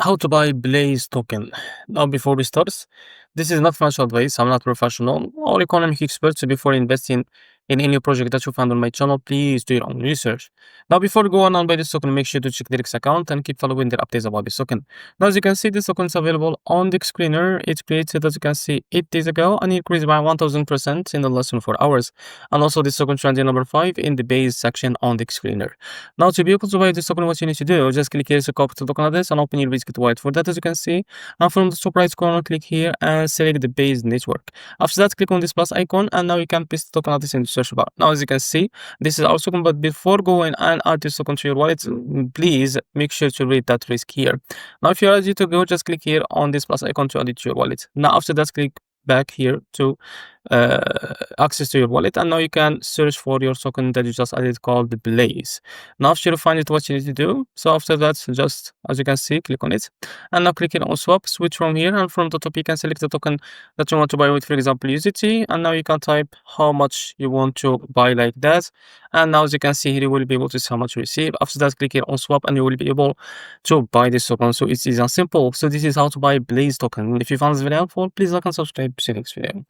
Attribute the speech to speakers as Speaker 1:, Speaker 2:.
Speaker 1: How to buy Blaze token. Now, before we start, this is not financial advice. I'm not professional or economic expert. So before investing in any project that you find on my channel, please do your own research. Now, before you go on and buy this token, make sure to check the Mexc account and keep following the updates about this token. Now, as you can see, this token is available on the screener. It's created, as you can see, 8 days ago and increased by 1000% in the less than 4 hours. And also, this token trending number 5 in the base section on the screener. Now, to be able to buy this token, what you need to do, just click here to copy the token address and open your Bitget wallet. For that, as you can see, and from the top right corner, click here and select the base network. After that, click on this plus icon, and now you can paste the token address in the search bar. Now, as you can see, this is our token, but before going and add this token to your wallet, please make sure to read that risk here. Now, if you're ready to go, just click here on this plus icon to add it to your wallet. Now, after that, click back here to access to your wallet, and now you can search for your token that you just added called the Blaze. Now after you find it, what you need to do, so after that, just as you can see, click on it and now click here on swap, switch from here, and from the top you can select the token that you want to buy with, for example USDT, and now you can type how much you want to buy like that, and now as you can see here, you will be able to see how much you receive. After that, click here on swap and you will be able to buy this token. So it's easy and simple. So this is how to buy Blaze token. If you found this video helpful, please like and subscribe. See you next video.